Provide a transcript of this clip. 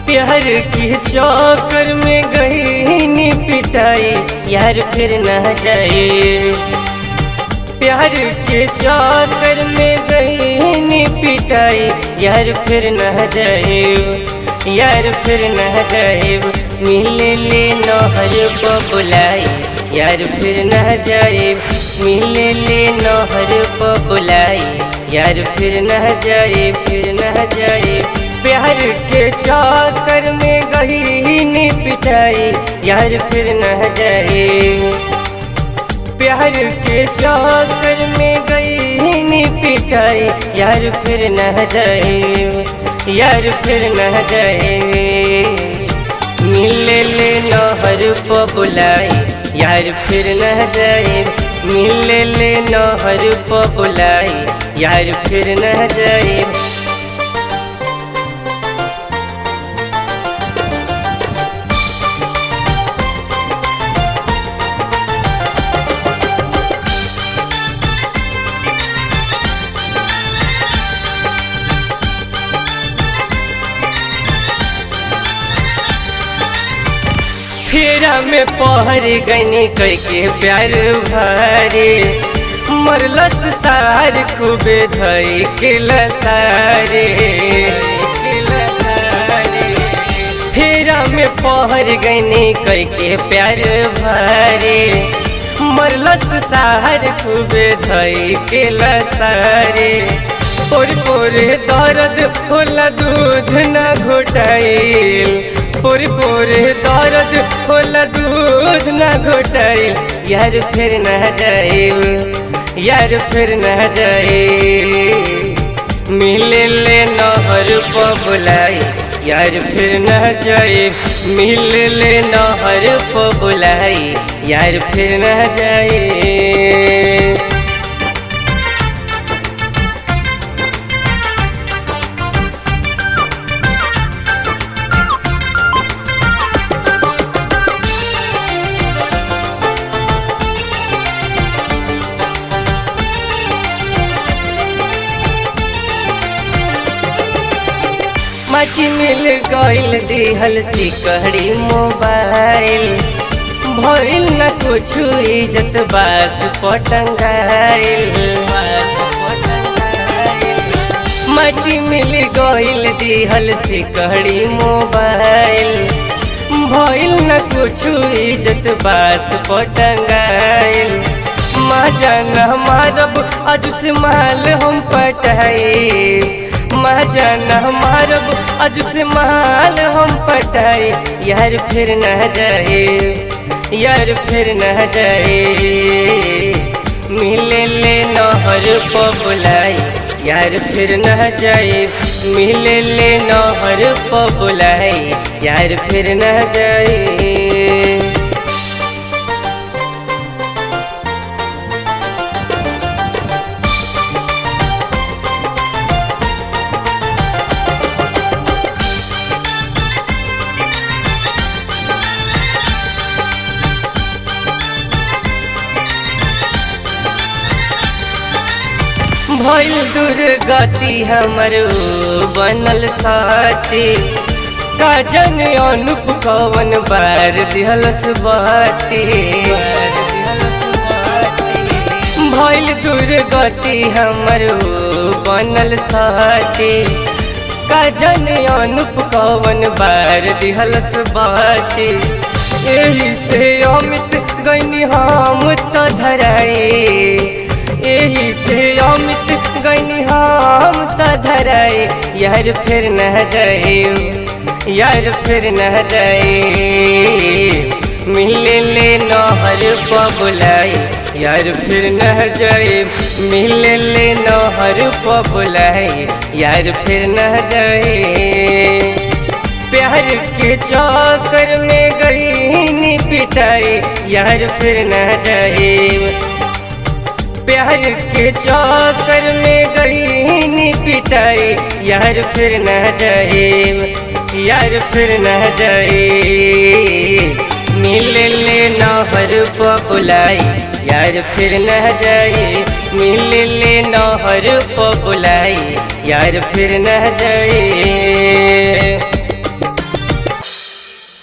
प्यार की चौकर में गई पिटाई यार फिर न जाए। प्यार के चौकर में गई पिटाई यार फिर न जाए। यार फिर न जाए मिले ले नहर पर बुलाई यार फिर न जाए। मिले ले नहर पर बुलाई यार फिर न जाए। फिर न जाए प्यार के चक्कर में गई पिटाई यार फिर न जाए। प्यार के चक्कर में गई पिटाई यार फिर न जाए। यार फिर न जाए मिले ले नहर पर बुलाई यार फिर न जाए। मिले ले नहर पर बुलाई यार फिर न जाए। फेरा में पहर गनी करके प्यार भारे मरलस सार खूबे धई के लसारे। फेरा में पहर गनी करके प्यार भारे मरलस सार खूबे धई के लसारे। पोर पोर दर्द होला दूध न घोटाइल। पोर पोर दर्द होला दूध न घोटाइल यार फिर न जाए। यार फिर न जाए मिले ले नहर पर बुलाई यार फिर न जाए। मिले ले नहर पर बुलाई यार फिर न जाए। माटी मिल गईल दिहल सिकहड़ी मोबाइल भइल न कुछ इज्जत बास पटंगाइल। माटी मिल गईल दिहल सिकहड़ी मोबाइल भइल न कुछ इज्जत बास पटंगाइल। माजन मारब अज से माल हम पटाई। महाजन मारब अज से माल हम पटाई यार फिर न जाए। यार फिर न जाए मिले ले नहर पर बुलाई यार फिर न जाए। मिले ले नहर पर बुलाई यार फिर न जाए। भइल दुर्गति हमर बनल साथी का जन अनुप कवन बार दिहलस बाती। भइल दुर्गति हमर बनल साथी का जन अनुप कवन बार दिहलस बाती। एही से अमित गईनी हम त धराई। एही से अमित गईनी हम त धराई यार फिर न जाए। यार फिर न जाए मिले ले नहर पर बुलाई यार फिर न जाए। मिले ले नहर पर बुलाई यार फिर न जाए। प्यार के चक्कर में गई पिटाई यार फिर न जाए। प्यार के चक्कर में गई पिटाई यार फिर न जाए। यार फिर न जाए मिले ले नहर पर बुलाई यार फिर न जाए। मिले ले नहर पर बुलाई यार फिर न जाए।